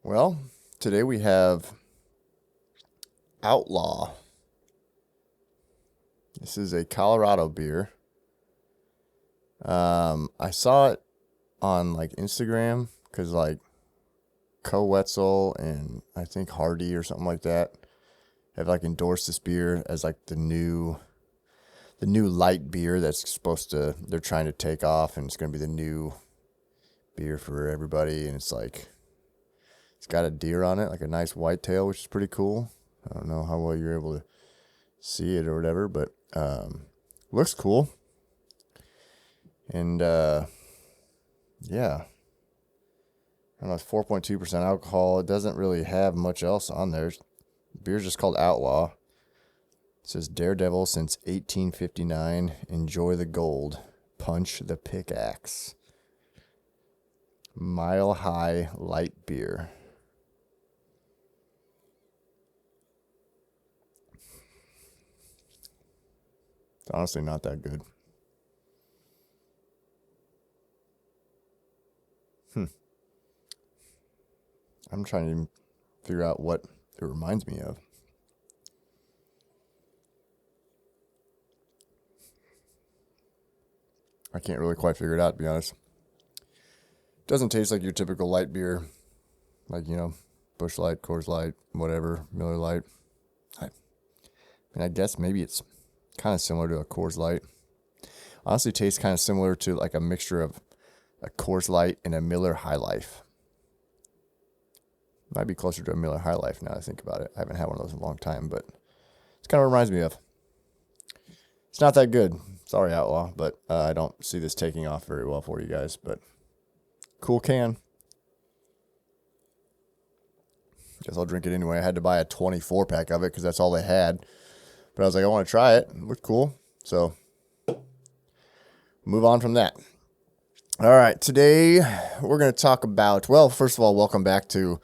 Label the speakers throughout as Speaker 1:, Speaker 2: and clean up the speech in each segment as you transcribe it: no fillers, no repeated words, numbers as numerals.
Speaker 1: Well, today we have Outlaw. This is a Colorado beer. I saw it on Instagram because Co Wetzel and I think Hardy or something like that have endorsed this beer as the new light beer they're trying to take off, and it's gonna be the new beer for everybody. And it's got a deer on it, a nice whitetail, which is pretty cool. I don't know how well you're able to see it or whatever, but looks cool. And yeah, I don't know, it's 4.2% alcohol. It doesn't really have much else on there. Beer's just called Outlaw. It says Daredevil since 1859. Enjoy the gold. Punch the pickaxe. Mile High light beer. It's honestly not that good. I'm trying to figure out what it reminds me of. I can't really quite figure it out, to be honest. It doesn't taste like your typical light beer, Busch Light, Coors Light, whatever, Miller Lite. I guess maybe it's kind of similar to a Coors Light. Honestly, tastes kind of similar to a mixture of a Coors Light and a Miller High Life. Might be closer to a Miller High Life now that I think about it. I haven't had one of those in a long time, but it's kind of reminds me of. It's not that good. Sorry, Outlaw, but I don't see this taking off very well for you guys, but cool can. Guess I'll drink it anyway. I had to buy a 24 pack of it because that's all they had. But I was like, I want to try it. It looked cool. So move on from that. All right. Today we're going to talk about, well, first of all, welcome back to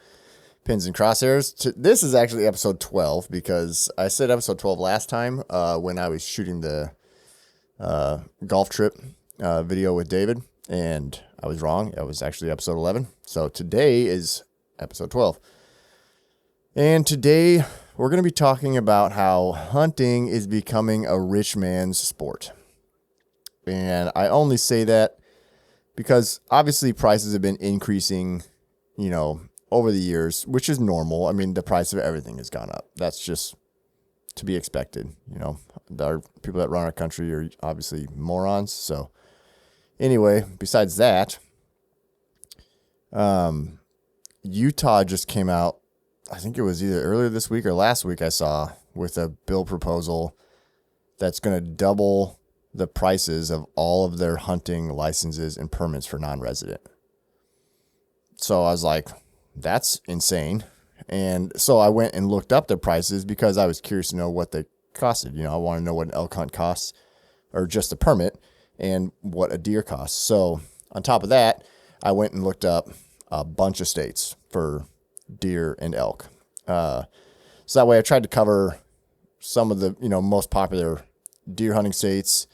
Speaker 1: Pins and Crosshairs. This is actually episode 12 because I said episode 12 last time when I was shooting the golf trip video with David, and I was wrong. It was actually episode 11. So today is episode 12. And today we're going to be talking about how hunting is becoming a rich man's sport. And I only say that because obviously prices have been increasing, over the years, which is normal. I mean, the price of everything has gone up. That's just to be expected. Our people that run our country are obviously morons. So anyway, besides that, Utah just came out, I think it was either earlier this week or last week I saw, with a bill proposal that's going to double the prices of all of their hunting licenses and permits for non-resident. So I was like, that's insane. And so I went and looked up the prices because I was curious to know what they costed. I want to know what an elk hunt costs, or just a permit, and what a deer costs. So on top of that, I went and looked up a bunch of states for deer and elk. So that way I tried to cover some of the, most popular deer hunting states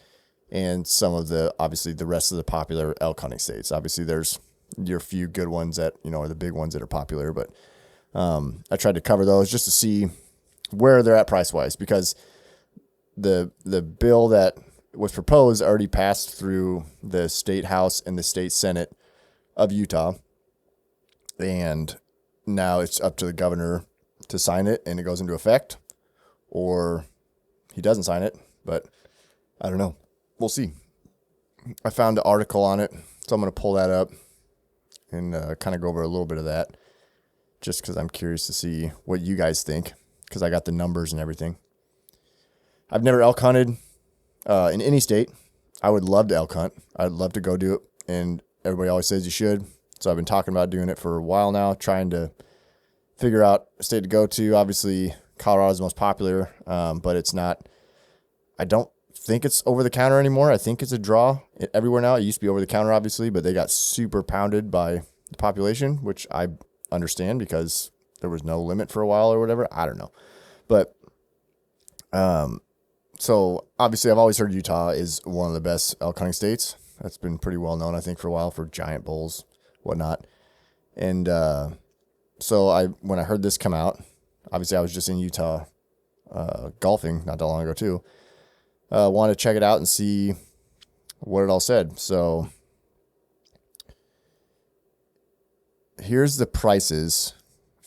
Speaker 1: and some of obviously the rest of the popular elk hunting states. Obviously there's your few good ones that, are the big ones that are popular, but I tried to cover those just to see where they're at price-wise, because the bill that was proposed already passed through the state house and the state senate of Utah, and now it's up to the governor to sign it and it goes into effect, or he doesn't sign it, but I don't know. We'll see. I found an article on it, so I'm going to pull that up and kind of go over a little bit of that, just because I'm curious to see what you guys think, because I got the numbers and everything. I've never elk hunted in any state. I would love to elk hunt. I'd love to go do it, and everybody always says you should. So I've been talking about doing it for a while now, trying to figure out a state to go to. Obviously, Colorado is the most popular, but it's not. I don't think it's over the counter anymore. I think it's a draw everywhere now. It used to be over the counter, obviously, but they got super pounded by the population, which I understand because there was no limit for a while or whatever. I don't know. But so obviously I've always heard Utah is one of the best elk hunting states. That's been pretty well known, I think, for a while, for giant bulls, whatnot. And So when I heard this come out, obviously I was just in Utah golfing not that long ago too. Wanted to check it out and see what it all said. So here's the prices.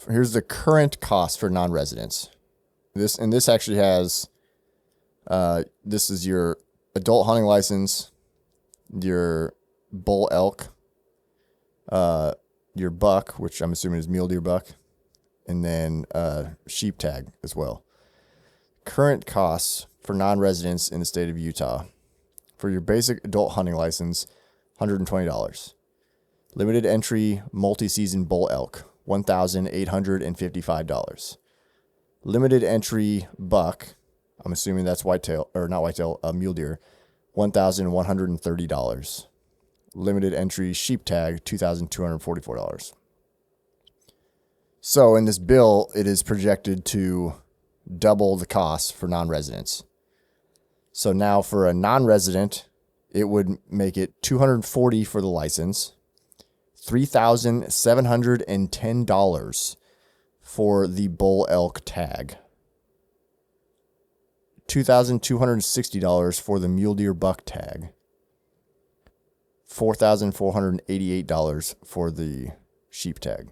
Speaker 1: Here's the current cost for non-residents. This actually has, this is your adult hunting license, your bull elk, your buck, which I'm assuming is mule deer buck, and then sheep tag as well. Current costs for non-residents in the state of Utah. For your basic adult hunting license, $120. Limited entry multi-season bull elk, $1,855. Limited entry buck, I'm assuming that's whitetail, or not whitetail, mule deer, $1,130. Limited entry sheep tag, $2,244. So in this bill, it is projected to double the cost for non-residents. So now for a non-resident, it would make it $240 for the license, $3,710 for the bull elk tag, $2,260 for the mule deer buck tag, $4,488 for the sheep tag.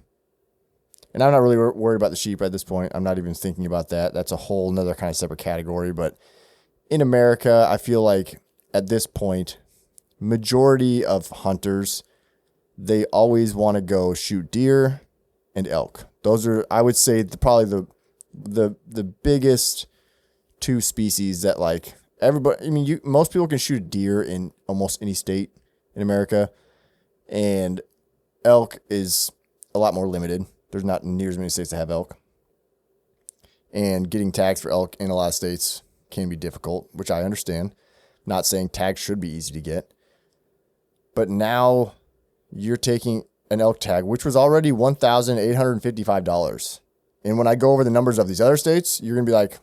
Speaker 1: And I'm not really worried about the sheep at this point. I'm not even thinking about that. That's a whole nother kind of separate category. But in America, I feel like at this point, majority of hunters, they always want to go shoot deer and elk. Those are, I would say, probably the biggest two species that like everybody. I mean, most people can shoot a deer in almost any state in America, and elk is a lot more limited. There's not near as many states that have elk, and getting tags for elk in a lot of states can be difficult, which I understand. Not saying tags should be easy to get, but now you're taking an elk tag, which was already $1,855. And when I go over the numbers of these other states, you're going to be like,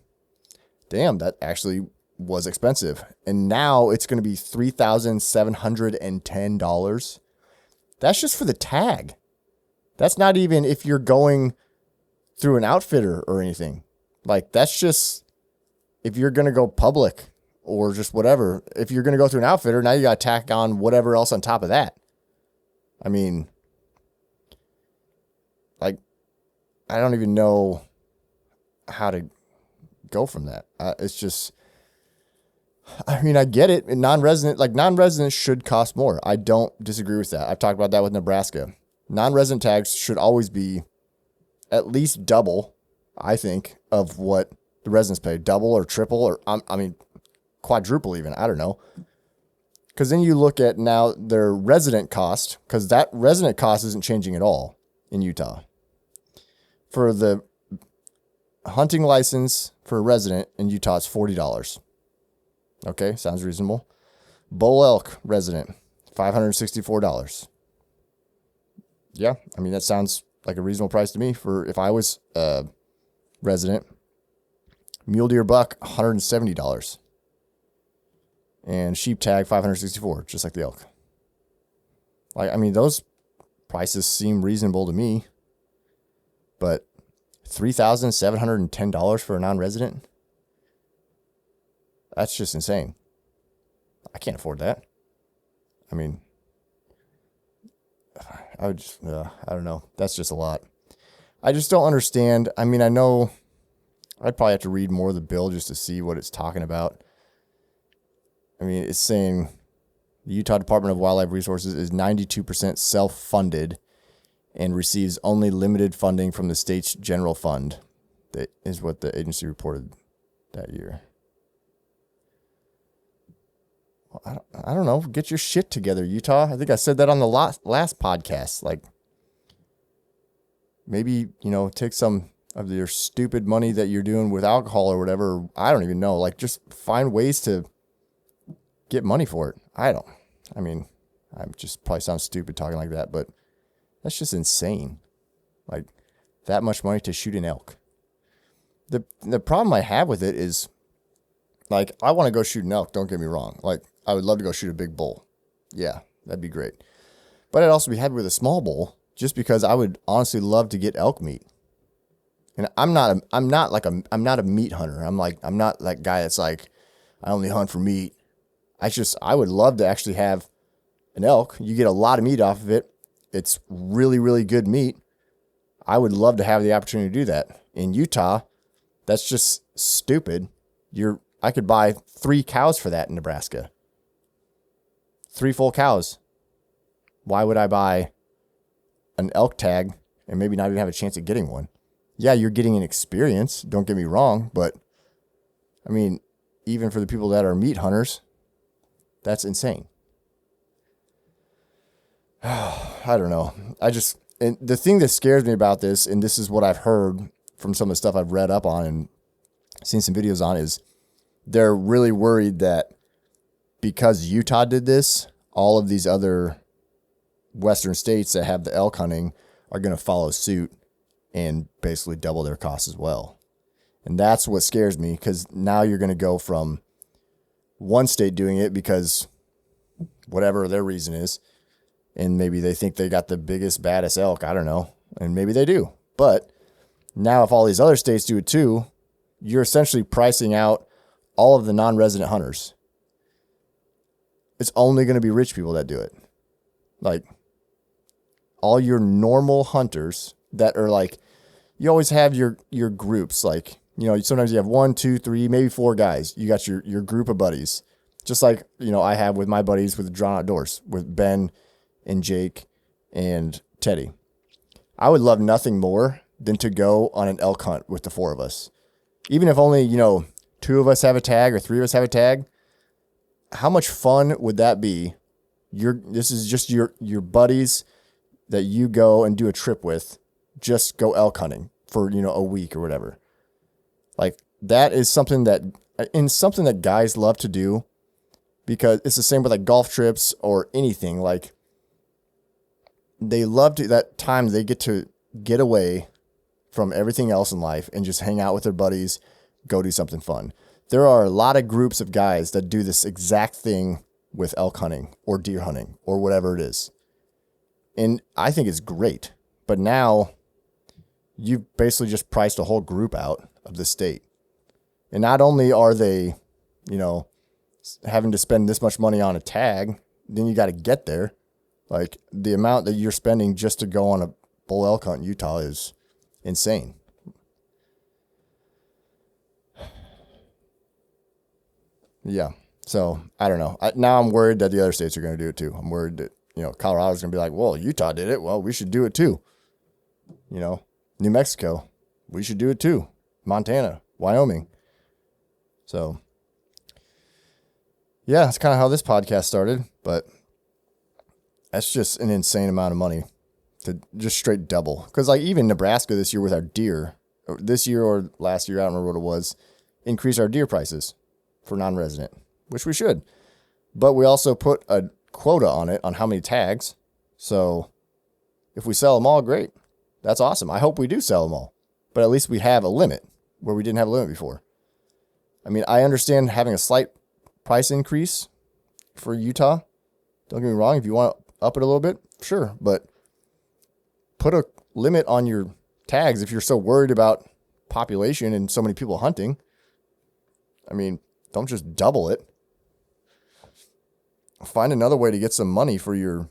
Speaker 1: damn, that actually was expensive. And now it's going to be $3,710. That's just for the tag. That's not even if you're going through an outfitter or anything. Like, that's just if you're going to go public or just whatever. If you're going to go through an outfitter, now you got to tack on whatever else on top of that. I mean, like, I don't even know how to go from that. It's just, I mean, I get it. Non-resident should cost more. I don't disagree with that. I've talked about that with Nebraska. Non-resident tags should always be at least double, I think, of what the residents pay. Double or triple, or I mean, quadruple even. I don't know. Because then you look at now their resident cost, because that resident cost isn't changing at all in Utah. For the hunting license for a resident in Utah, it's $40. Okay, sounds reasonable. Bull elk resident, $564. Yeah, I mean, that sounds like a reasonable price to me for if I was a resident. Mule deer buck, $170. And sheep tag, $564, just like the elk. Like, I mean, those prices seem reasonable to me. But $3,710 for a non-resident? That's just insane. I can't afford that. I mean, I would just, I don't know. That's just a lot. I just don't understand. I mean, I know I'd probably have to read more of the bill just to see what it's talking about. I mean, it's saying the Utah Department of Wildlife Resources is 92% self-funded and receives only limited funding from the state's general fund. That is what the agency reported that year. Well, I don't know. Get your shit together, Utah. I think I said that on the last podcast. Like, maybe, take some of your stupid money that you're doing with alcohol or whatever. I don't even know. Like, just find ways to get money for it. I just probably sound stupid talking like that, but that's just insane. Like, that much money to shoot an elk. The problem I have with it is, like, I want to go shoot an elk, don't get me wrong. Like, I would love to go shoot a big bull. Yeah, that'd be great. But I'd also be happy with a small bull just because I would honestly love to get elk meat. And I'm not a meat hunter. I'm not that guy that's like, I only hunt for meat. I would love to actually have an elk. You get a lot of meat off of it. It's really, really good meat. I would love to have the opportunity to do that. In Utah, that's just stupid. I could buy 3 cows for that in Nebraska. 3 full cows. Why would I buy an elk tag and maybe not even have a chance at getting one? Yeah, you're getting an experience. Don't get me wrong. But, I mean, even for the people that are meat hunters, that's insane. I don't know. And the thing that scares me about this, and this is what I've heard from some of the stuff I've read up on and seen some videos on, is they're really worried that because Utah did this, all of these other Western states that have the elk hunting are going to follow suit and basically double their costs as well. And that's what scares me, because now you're going to go from one state doing it because whatever their reason is, and maybe they think they got the biggest, baddest elk. I don't know. And maybe they do. But now if all these other states do it too, you're essentially pricing out all of the non-resident hunters. It's only going to be rich people that do it. Like, all your normal hunters that are like, you always have your groups. Like, sometimes you have 1, 2, 3, maybe 4 guys. You got your group of buddies. Just like, I have with my buddies with Drawn Outdoors, with Ben and Jake and Teddy. I would love nothing more than to go on an elk hunt with the 4 of us. Even if only, 2 of us have a tag or 3 of us have a tag. How much fun would that be? This is just your buddies that you go and do a trip with. Just go elk hunting for, a week or whatever. Like, that is something that guys love to do, because it's the same with like golf trips or anything. Like, they love that time they get to get away from everything else in life and just hang out with their buddies, go do something fun. There are a lot of groups of guys that do this exact thing with elk hunting or deer hunting or whatever it is. And I think it's great. But now you've basically just priced a whole group out of the state. And not only are they, having to spend this much money on a tag, then you got to get there. Like, the amount that you're spending just to go on a bull elk hunt in Utah is insane. Yeah. So, I don't know. Now I'm worried that the other states are going to do it too. I'm worried that, Colorado's going to be like, well, Utah did it. Well, we should do it too. New Mexico, we should do it too. Montana, Wyoming. So, yeah, that's kind of how this podcast started, but that's just an insane amount of money to just straight double. Because like even Nebraska this year with our deer, this year or last year, I don't remember what it was, increased our deer prices for non-resident, which we should. But we also put a quota on it on how many tags. So if we sell them all, great. That's awesome. I hope we do sell them all. But at least we have a limit where we didn't have a limit before. I mean, I understand having a slight price increase for Utah. Don't get me wrong. If you want to up it a little bit, sure. But put a limit on your tags if you're so worried about population and so many people hunting. I mean, don't just double it. Find another way to get some money for your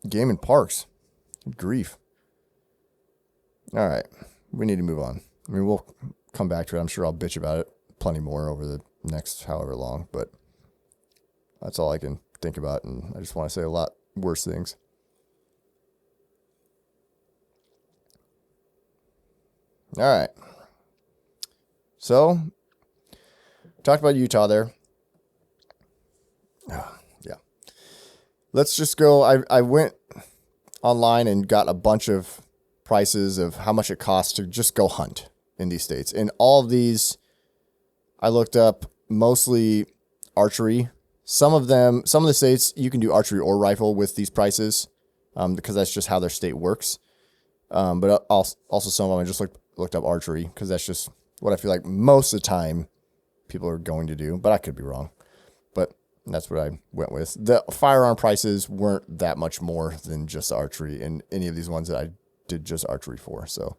Speaker 1: game and parks. Good grief. All right. We need to move on. I mean, we'll come back to it. I'm sure I'll bitch about it plenty more over the next however long, but that's all I can think about. And I just want to say a lot worse things. All right. So, talked about Utah there. Yeah. Let's just go. I went online and got a bunch of prices of how much it costs to just go hunt in these states. And all of these, I looked up mostly archery. Some of the states you can do archery or rifle with these prices, because that's just how their state works. But also some of them I just looked up archery because that's just what I feel like most of the time people are going to do, but I could be wrong. But And that's what I went with. The firearm prices weren't that much more than just archery in any of these ones that I did just archery for. So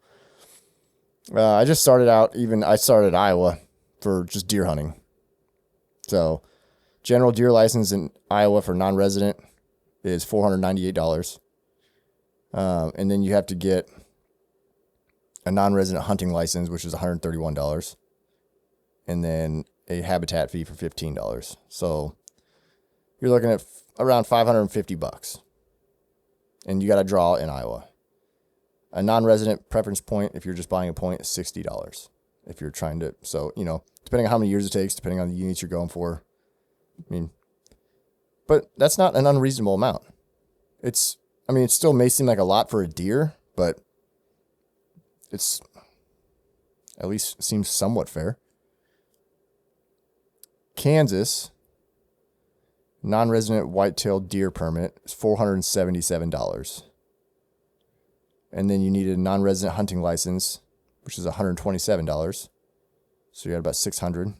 Speaker 1: I just started out, I started Iowa for just deer hunting. So general deer license in Iowa for non-resident is $498. And then you have to get a non-resident hunting license, which is $131. And then a habitat fee for $15. So you're looking at around $550. And you got to draw in Iowa. A non-resident preference point, if you're just buying a point, is $60. If you're trying to, so, depending on how many years it takes, depending on the units you're going for. But that's not an unreasonable amount. It still may seem like a lot for a deer, but it's at least seems somewhat fair. Kansas, non-resident white-tailed deer permit is $477. And then you need a non-resident hunting license, which is $127. So you got about $600.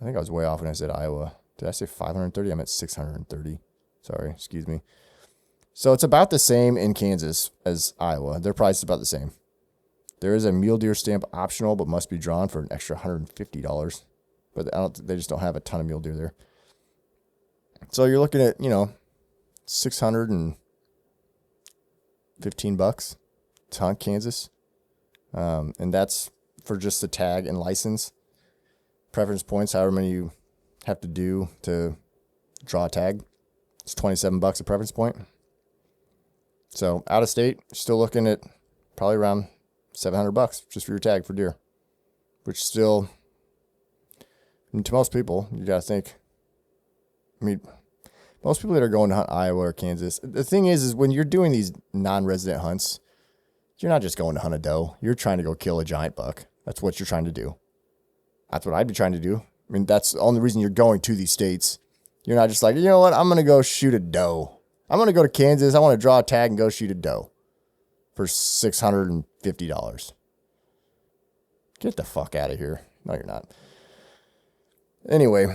Speaker 1: I think I was way off when I said Iowa. Did I say 530? I meant 630. Sorry, excuse me. So it's about the same in Kansas as Iowa. Their price is about the same. There is a mule deer stamp optional, but must be drawn for an extra $150. But they just don't have a ton of mule deer there. So you're looking at, $615 to hunt Kansas. And that's for just the tag and license. Preference points, however many you have to do to draw a tag. It's $27 a preference point. So out of state, still looking at probably around $700 just for your tag for deer, which still, to most people, you got to think, most people that are going to hunt Iowa or Kansas, the thing is when you're doing these non-resident hunts, you're not just going to hunt a doe. You're trying to go kill a giant buck. That's what you're trying to do. That's what I'd be trying to do. That's the only reason you're going to these states. You're not just like, you know what, I'm going to go shoot a doe. I'm going to go to Kansas. I want to draw a tag and go shoot a doe for $650. Get the fuck out of here. No, you're not. Anyway,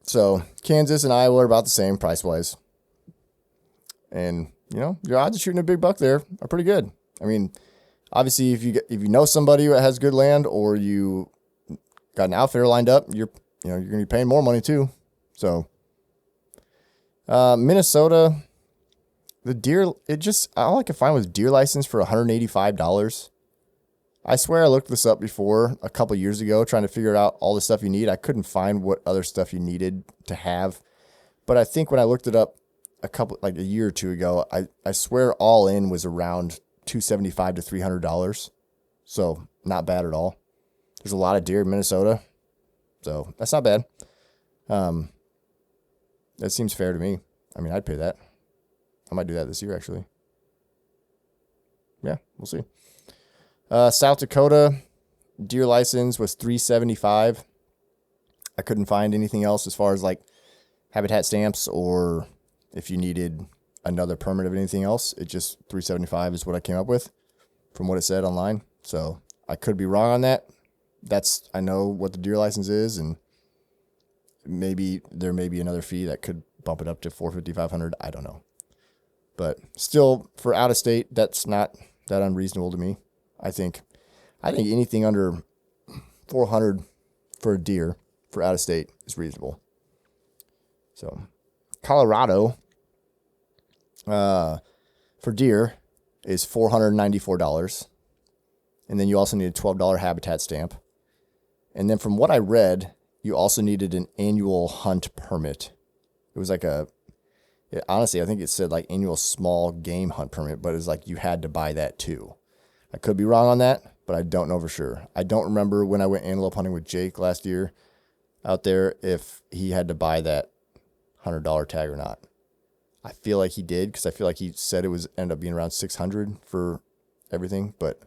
Speaker 1: so Kansas and Iowa are about the same price-wise. And, your odds of shooting a big buck there are pretty good. Obviously, if you know somebody that has good land or you got an outfitter lined up, you're going to be paying more money too. So, Minnesota, the deer, all I could find was deer license for $185. I swear I looked this up before a couple years ago, trying to figure out all the stuff you need. I couldn't find what other stuff you needed to have. But I think when I looked it up a year or two ago, I swear all in was around $275 to $300. So not bad at all. There's a lot of deer in Minnesota. So that's not bad. That seems fair to me. I'd pay that. I might do that this year, actually. Yeah, we'll see. South Dakota, deer license was $375. I couldn't find anything else as far as habitat stamps or if you needed another permit of anything else. It just $375 is what I came up with from what it said online. So I could be wrong on that. I know what the deer license is, and maybe there may be another fee that could bump it up to $450, $500. I don't know. But still, for out of state, that's not that unreasonable to me. I think anything under $400 for a deer for out of state is reasonable. So, Colorado, for deer is $494. And then you also need a $12 habitat stamp. And then from what I read, you also needed an annual hunt permit. It was honestly, I think it said annual small game hunt permit, but it was you had to buy that too. I could be wrong on that, but I don't know for sure. I don't remember when I went antelope hunting with Jake last year out there if he had to buy that $100 tag or not. I feel like he did because I feel like he said it ended up being around $600 for everything, but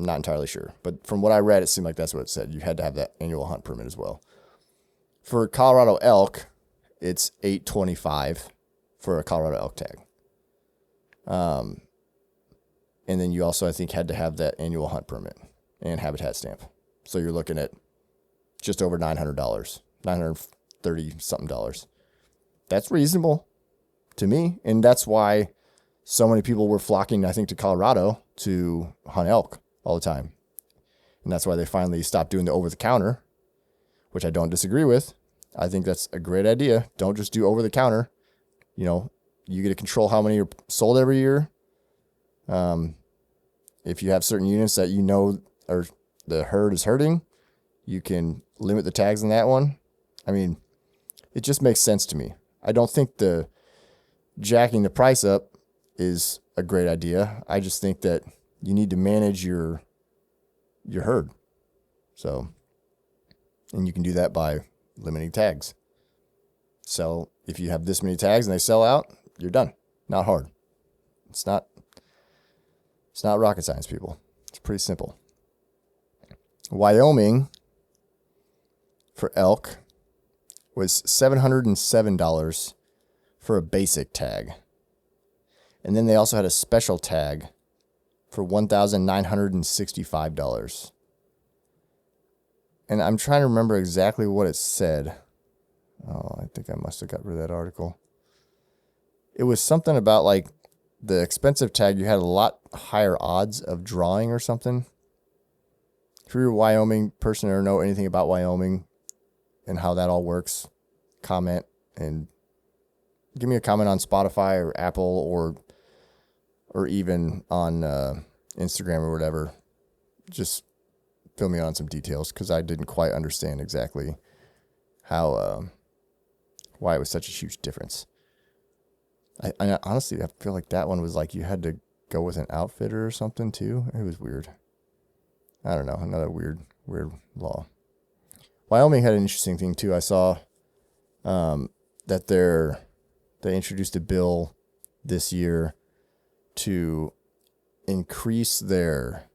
Speaker 1: I'm not entirely sure. But from what I read, it seemed like that's what it said. You had to have that annual hunt permit as well. For Colorado elk, it's $825 for a Colorado elk tag. And then you also, I think, had to have that annual hunt permit and habitat stamp. So you're looking at just over $900, $930 something dollars. That's reasonable to me. And that's why so many people were flocking, I think, to Colorado to hunt elk all the time. And that's why they finally stopped doing the over the counter, which I don't disagree with. I think that's a great idea. Don't just do over the counter. You know, you get to control how many are sold every year. If you have certain units that you know or the herd is hurting, you can limit the tags on that one. I mean, it just makes sense to me. I don't think the jacking the price up is a great idea. I just think that you need to manage your herd. So, and you can do that by limiting tags. So if you have this many tags and they sell out, you're done. Not hard. It's not rocket science, people. It's pretty simple. Wyoming for elk was $707 for a basic tag. And then they also had a special tag for $1,965. And I'm trying to remember exactly what it said. Oh, I think I must have got rid of that article. It was something about like the expensive tag, you had a lot higher odds of drawing or something. If you're a Wyoming person or know anything about Wyoming and how that all works, comment and give me a comment on Spotify or Apple or even on Instagram or whatever. Just fill me on some details because I didn't quite understand exactly how why it was such a huge difference. I honestly, I feel like that one was like you had to go with an outfitter or something too. It was weird. I don't know. Another weird law. Wyoming had an interesting thing too. I saw that they introduced a bill this year to increase their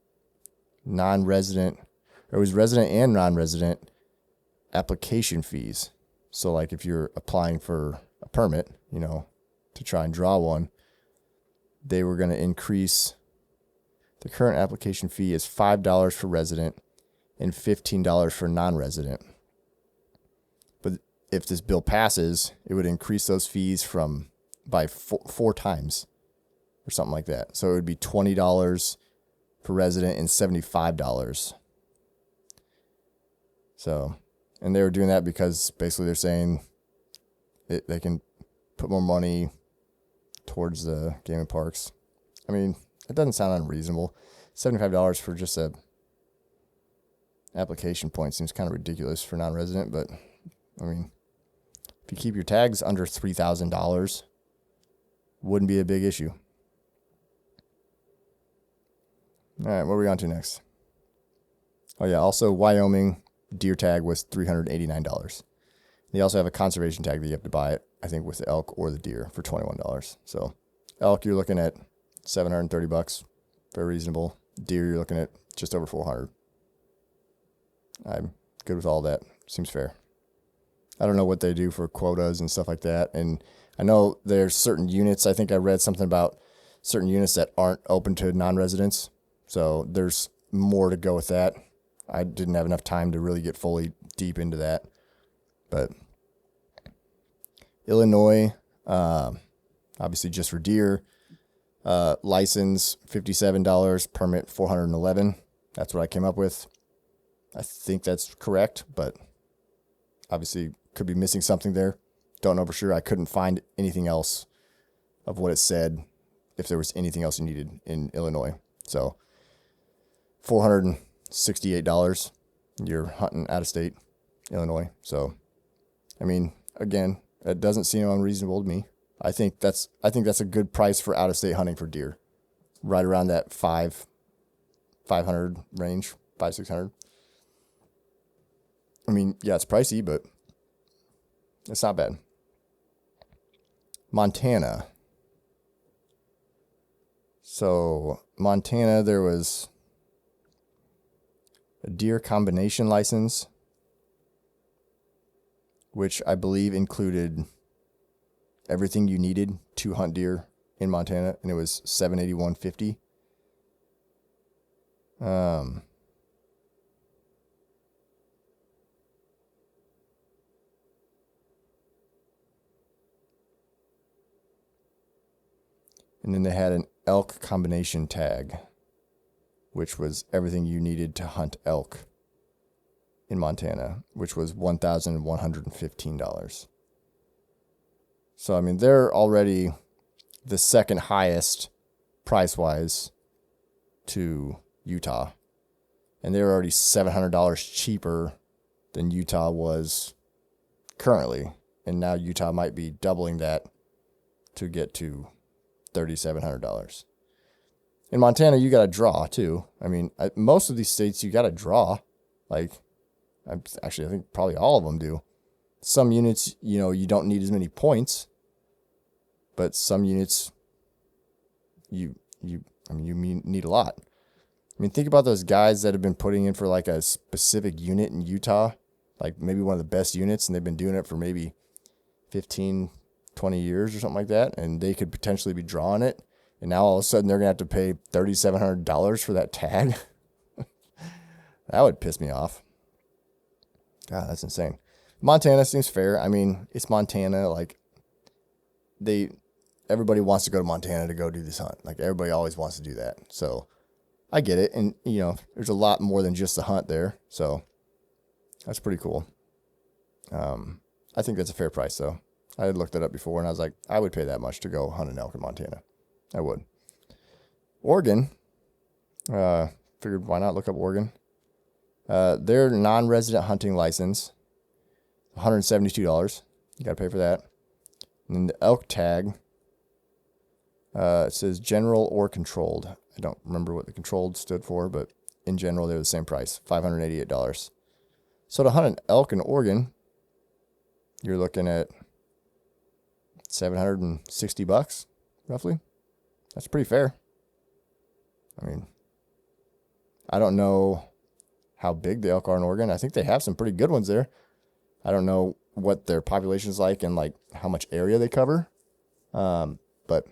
Speaker 1: non-resident, or it was resident and non-resident application fees. So like if you're applying for a permit, you know, to try and draw one, they were going to increase the current application fee is $5 for resident and $15 for non-resident. But if this bill passes, it would increase those fees by four times or something like that. So it would be $20 for resident and $75. So, and they were doing that because basically they're saying they can put more money towards the game and parks. I mean, it doesn't sound unreasonable. $75 for just a application point seems kind of ridiculous for non-resident, but I mean, if you keep your tags under $3,000, wouldn't be a big issue. All right, what are we on to next? Oh yeah, also Wyoming deer tag was $389. They also have a conservation tag that you have to buy it, I think, with the elk or the deer for $21. So elk, you're looking at $730, very reasonable. Deer, you're looking at just over $400. I'm good with all that. Seems fair. I don't know what they do for quotas and stuff like that. And I know there's certain units. I think I read something about certain units that aren't open to non-residents. So there's more to go with that. I didn't have enough time to really get fully deep into that. But Illinois, obviously just for deer, license $57, permit $411. That's what I came up with. I think that's correct, but obviously could be missing something there. Don't know for sure. I couldn't find anything else of what it said, if there was anything else you needed in Illinois. So $468, you're hunting out of state, Illinois. So, I mean, again, it doesn't seem unreasonable to me. I think that's a good price for out of state hunting for deer, right around that 500 range, 600. I mean, yeah, it's pricey, but it's not bad. Montana. So Montana, there was a deer combination license, which I believe included everything you needed to hunt deer in Montana, and it was $781.50. And then they had an elk combination tag, which was everything you needed to hunt elk in Montana, which was $1,115. So, I mean, they're already the second highest price-wise to Utah. And they're already $700 cheaper than Utah was currently. And now Utah might be doubling that to get to $3,700. In Montana, you got to draw too. I mean, most of these states, you got to draw. Like, actually, I think probably all of them do. Some units, you don't need as many points, but some units, you need a lot. I mean, think about those guys that have been putting in for like a specific unit in Utah, like maybe one of the best units, and they've been doing it for maybe 15, 20 years or something like that, and they could potentially be drawing it. And now all of a sudden they're going to have to pay $3,700 for that tag. That would piss me off. God, that's insane. Montana seems fair. I mean, it's Montana. Like, everybody wants to go to Montana to go do this hunt. Like, everybody always wants to do that. So I get it. And, there's a lot more than just the hunt there. So that's pretty cool. I think that's a fair price, though. I had looked it up before, and I was like, I would pay that much to go hunt an elk in Montana. I would. Oregon, figured why not look up Oregon. Their non-resident hunting license, $172. You got to pay for that. And then the elk tag, it says general or controlled. I don't remember what the controlled stood for, but in general, they're the same price, $588. So to hunt an elk in Oregon, you're looking at $760, roughly. That's pretty fair. I mean, I don't know how big the elk are in Oregon. I think they have some pretty good ones there. I don't know what their population is like and like how much area they cover. But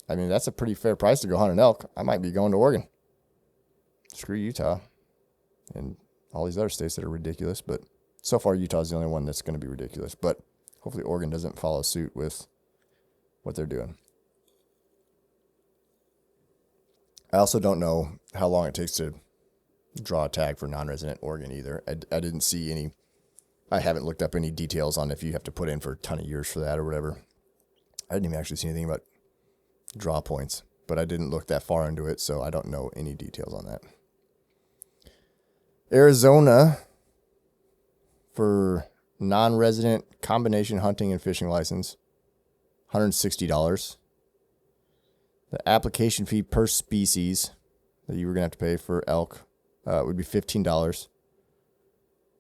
Speaker 1: I mean, that's a pretty fair price to go hunt an elk. I might be going to Oregon. Screw Utah and all these other states that are ridiculous. But so far, Utah's the only one that's going to be ridiculous. But hopefully Oregon doesn't follow suit with what they're doing. I also don't know how long it takes to draw a tag for non-resident Oregon either. I didn't see any. I haven't looked up any details on if you have to put in for a ton of years for that or whatever. I didn't even actually see anything about draw points, but I didn't look that far into it, so I don't know any details on that. Arizona, for non-resident combination hunting and fishing license, $160. The application fee per species that you were going to have to pay for elk would be $15.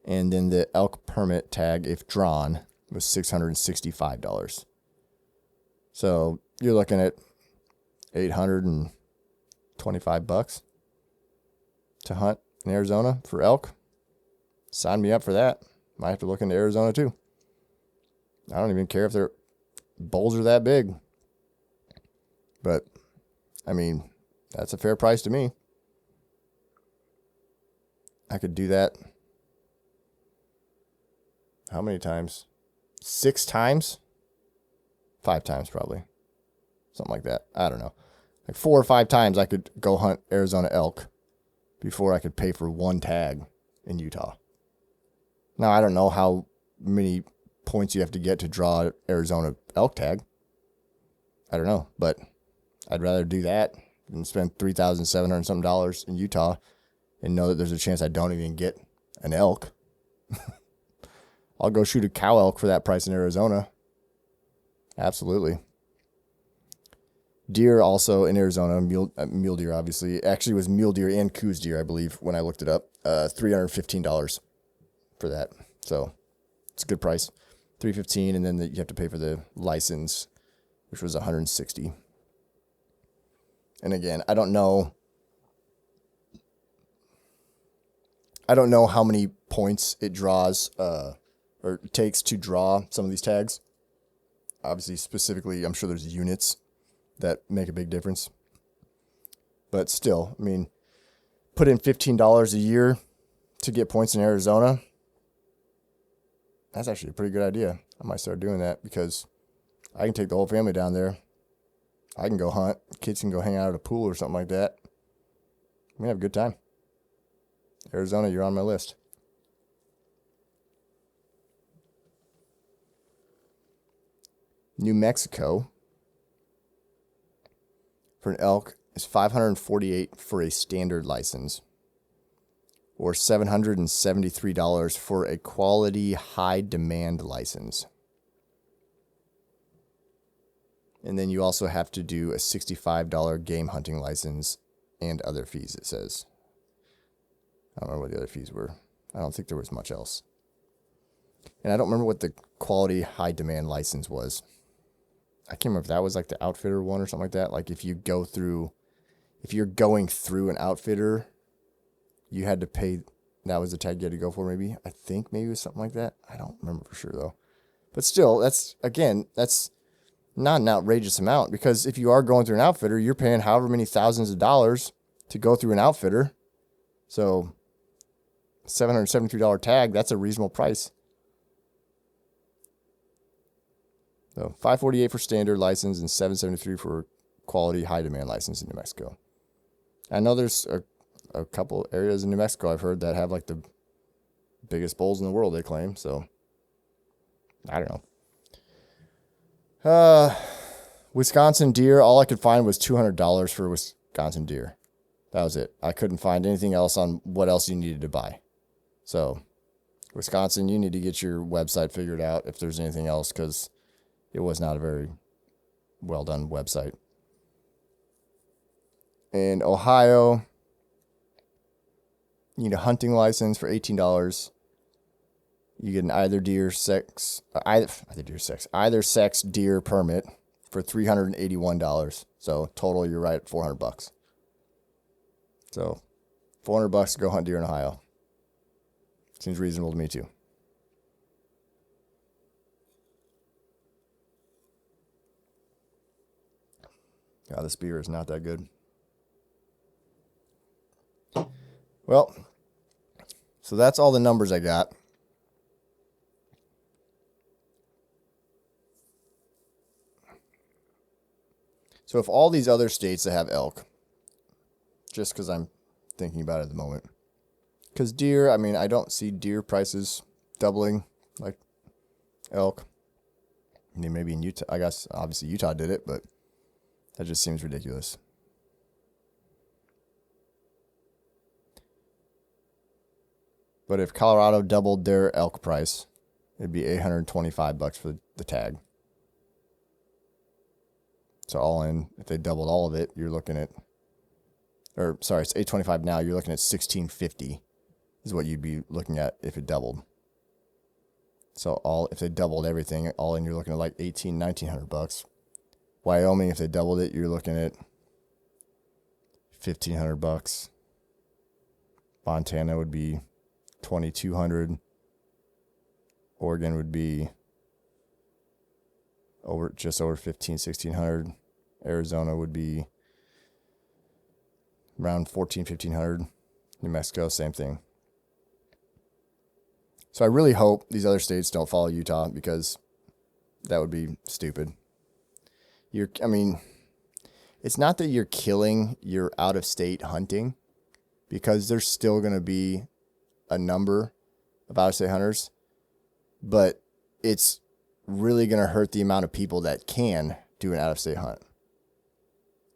Speaker 1: And then the elk permit tag, if drawn, was $665. So you're looking at $825 to hunt in Arizona for elk. Sign me up for that. Might have to look into Arizona too. I don't even care if their bulls are that big. But, I mean, that's a fair price to me. I could do that. How many times? 6 times? 5 times probably. Something like that. I don't know. Like 4 or 5 times I could go hunt Arizona elk before I could pay for one tag in Utah. Now, I don't know how many points you have to get to draw Arizona elk tag. I don't know, but I'd rather do that than spend $3,700 something in Utah and know that there's a chance I don't even get an elk. I'll go shoot a cow elk for that price in Arizona. Absolutely. Deer also in Arizona, mule deer obviously. Actually, it was mule deer and Coues deer, I believe, when I looked it up. $315 for that. So it's a good price. $315, and then you have to pay for the license, which was $160. And again, I don't know how many points it draws or it takes to draw some of these tags. Obviously, specifically, I'm sure there's units that make a big difference. But still, I mean, put in $15 a year to get points in Arizona. That's actually a pretty good idea. I might start doing that because I can take the whole family down there I can go hunt. Kids can go hang out at a pool or something like that. We have a good time. Arizona, you're on my list. New Mexico for an elk is $548 for a standard license, or $773 for a quality high demand license. And then you also have to do a $65 game hunting license and other fees, it says. I don't remember what the other fees were. I don't think there was much else. And I don't remember what the quality high demand license was. I can't remember if that was like the outfitter one or something like that. Like if you're going through an outfitter, you had to pay, that was the tag you had to go for maybe. I think maybe it was something like that. I don't remember for sure though. But still, that's not an outrageous amount, because if you are going through an outfitter, you're paying however many thousands of dollars to go through an outfitter. So $773 tag, that's a reasonable price. So $548 for standard license and $773 for quality high demand license in New Mexico. I know there's a couple areas in New Mexico I've heard that have like the biggest bulls in the world, they claim. So I don't know. Wisconsin deer, all I could find was $200 for Wisconsin deer. That was it. I couldn't find anything else on what else you needed to buy. So Wisconsin, you need to get your website figured out if there's anything else, because it was not a very well done website. In Ohio, you need a hunting license for $18. You get an either sex deer permit for $381. So total, you're right at $400. So $400 to go hunt deer in Ohio. Seems reasonable to me too. God, this beer is not that good. Well, so that's all the numbers I got. So if all these other states that have elk, just because I'm thinking about it at the moment, because deer, I mean, I don't see deer prices doubling like elk. I mean, maybe in Utah, I guess obviously Utah did it, but that just seems ridiculous. But if Colorado doubled their elk price, it'd be $825 for the tag. So all in, if they doubled all of it, you're looking at, it's $825 now. You're looking at $1,650 is what you'd be looking at if it doubled. So if they doubled everything, all in, you're looking at like $1,900. Wyoming, if they doubled it, you're looking at $1,500. Montana would be $2,200. Oregon would be just over $1,500-$1,600. Arizona would be around $1,400-$1,500. New Mexico, same thing. So I really hope these other states don't follow Utah, because that would be stupid. It's not that you're killing your out-of-state hunting, because there's still going to be a number of out-of-state hunters, but it's really going to hurt the amount of people that can do an out-of-state hunt.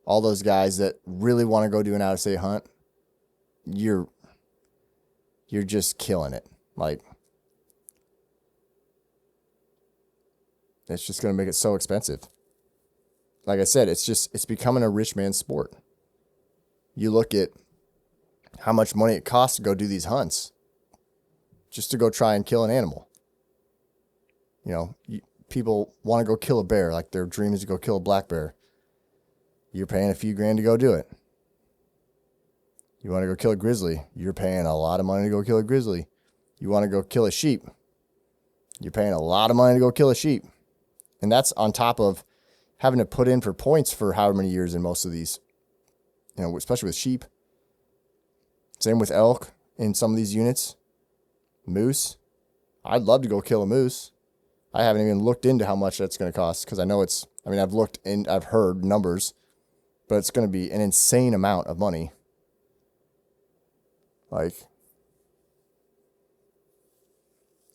Speaker 1: All those guys that really want to go do an out-of-state hunt, you're just killing it. Like, it's just going to make it so expensive. Like I said, it's becoming a rich man's sport. You look at how much money it costs to go do these hunts, just to go try and kill an animal. People want to go kill a bear, like their dream is to go kill a black bear. You're paying a few grand to go do it. You want to go kill a grizzly, you're paying a lot of money to go kill a grizzly. You want to go kill a sheep, you're paying a lot of money to go kill a sheep. And that's on top of having to put in for points for however many years in most of these, especially with sheep. Same with elk in some of these units. Moose. I'd love to go kill a moose. I haven't even looked into how much that's going to cost because I know I've heard numbers, but it's going to be an insane amount of money. Like,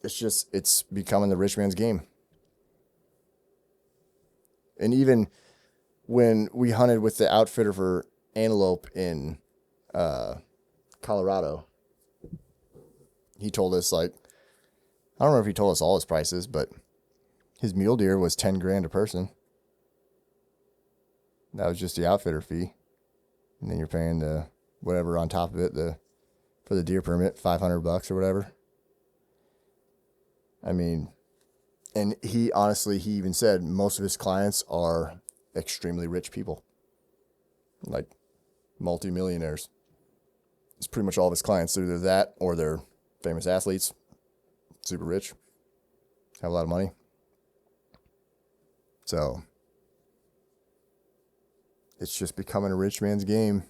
Speaker 1: it's becoming the rich man's game. And even when we hunted with the outfitter for antelope in Colorado, he told us, like, I don't remember if he told us all his prices, but his mule deer was $10,000 a person. That was just the outfitter fee. And then you're paying the whatever on top of it, for the deer permit, $500 or whatever. I mean, and he even said most of his clients are extremely rich people, like multimillionaires. It's pretty much all of his clients. Either that or they're famous athletes, super rich, have a lot of money. So it's just becoming a rich man's game.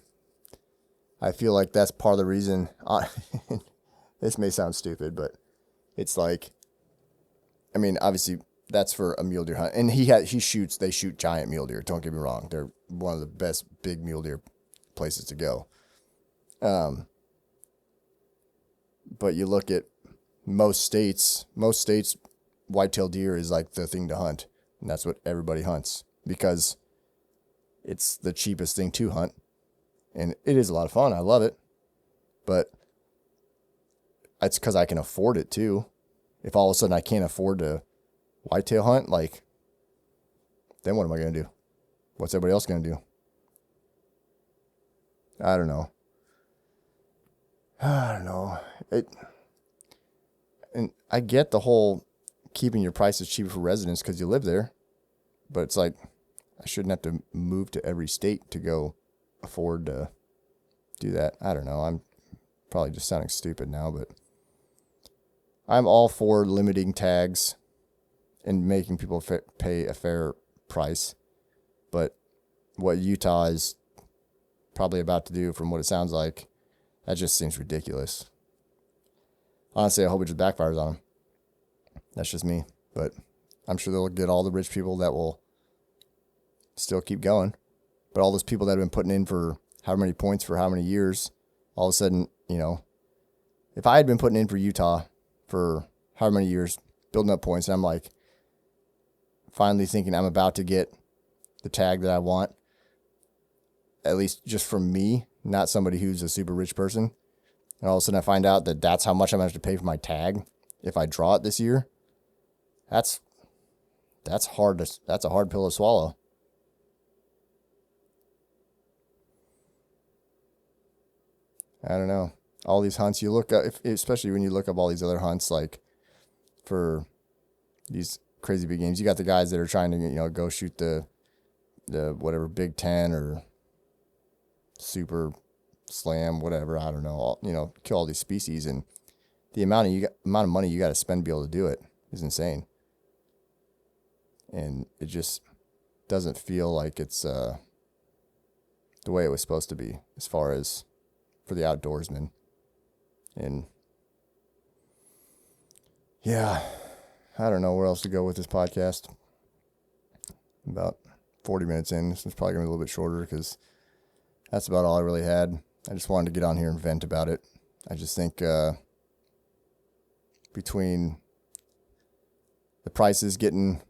Speaker 1: I feel like that's part of the reason. This may sound stupid, but it's like, I mean, obviously that's for a mule deer hunt, and they shoot giant mule deer. Don't get me wrong; they're one of the best big mule deer places to go. But you look at most states, whitetail deer is like the thing to hunt, and that's what everybody hunts because it's the cheapest thing to hunt, and it is a lot of fun. I love it, but it's because I can afford it too. If all of a sudden I can't afford to whitetail hunt, like, then what am I going to do? What's everybody else going to do? I don't know. And I get the whole keeping your prices cheaper for residents because you live there, but it's like, I shouldn't have to move to every state to go afford to do that. I don't know. I'm probably just sounding stupid now, but I'm all for limiting tags and making people pay a fair price. But what Utah is probably about to do, from what it sounds like, that just seems ridiculous. Honestly, I hope it just backfires on them. That's just me. But I'm sure they'll get all the rich people that will still keep going. But all those people that have been putting in for how many points for how many years, all of a sudden, if I had been putting in for Utah for how many years, building up points, and I'm like finally thinking I'm about to get the tag that I want, at least just from me, not somebody who's a super rich person. And all of a sudden I find out that that's how much I'm going to have to pay for my tag if I draw it this year. That's a hard pill to swallow. I don't know. All these hunts you look at, especially when you look up all these other hunts, like for these crazy big games, you got the guys that are trying to, go shoot the whatever Big Ten or Super Slam, whatever. I don't know. Kill all these species, and the amount of money you got to spend to be able to do it is insane. And it just doesn't feel like it's the way it was supposed to be as far as for the outdoorsman. And yeah, I don't know where else to go with this podcast. About 40 minutes in. This is probably going to be a little bit shorter because that's about all I really had. I just wanted to get on here and vent about it. I just think between the prices getting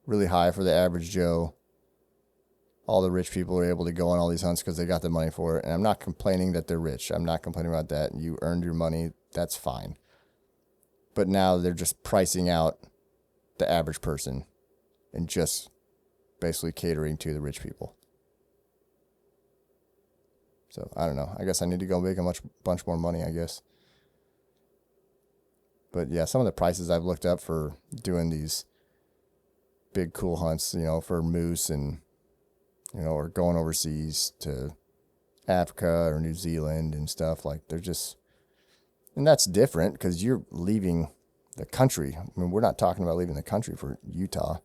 Speaker 1: really high for the average Joe, all the rich people are able to go on all these hunts because they got the money for it. And I'm not complaining that they're rich. I'm not complaining about that. You earned your money. That's fine. But now they're just pricing out the average person and just basically catering to the rich people. So I don't know. I guess I need to go make a bunch more money, I guess. But yeah, some of the prices I've looked up for doing these big cool hunts, for moose and, or going overseas to Africa or New Zealand and stuff, like and that's different because you're leaving the country. I mean, we're not talking about leaving the country for Utah.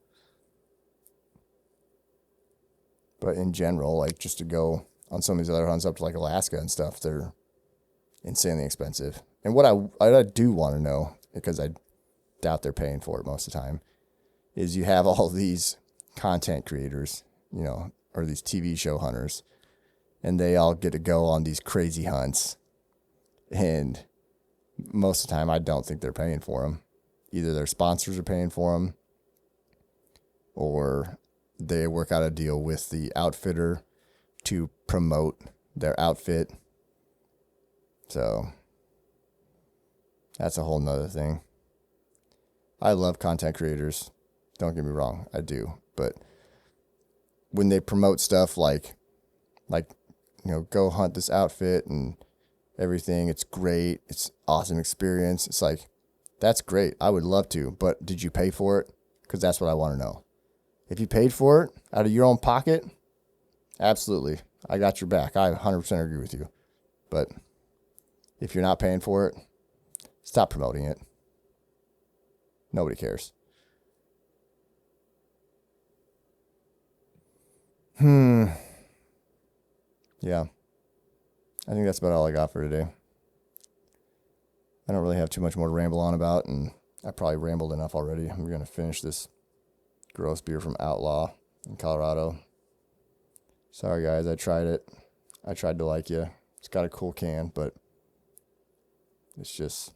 Speaker 1: But in general, like just to go on some of these other hunts up to like Alaska and stuff, they're insanely expensive. And what I do want to know, because I doubt they're paying for it most of the time, is you have all these content creators, or these TV show hunters, and they all get to go on these crazy hunts. And most of the time, I don't think they're paying for them. Either their sponsors are paying for them, or they work out a deal with the outfitter to promote their outfit. So that's a whole nother thing. I love content creators. Don't get me wrong, I do. But when they promote stuff like, go hunt this outfit and everything, it's great, it's awesome experience. It's like, that's great. I would love to, but did you pay for it? Because that's what I want to know. If you paid for it out of your own pocket, absolutely, I got your back. I 100% agree with you. But if you're not paying for it, stop promoting it. Nobody cares. Yeah. I think that's about all I got for today. I don't really have too much more to ramble on about, and I probably rambled enough already. I'm going to finish this gross beer from Outlaw in Colorado. Sorry, guys. I tried it. I tried to like you. It's got a cool can, but it's just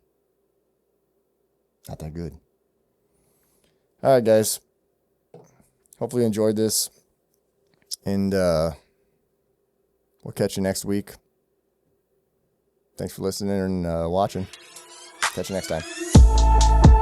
Speaker 1: not that good. All right, guys. Hopefully you enjoyed this. And we'll catch you next week. Thanks for listening and watching. Catch you next time.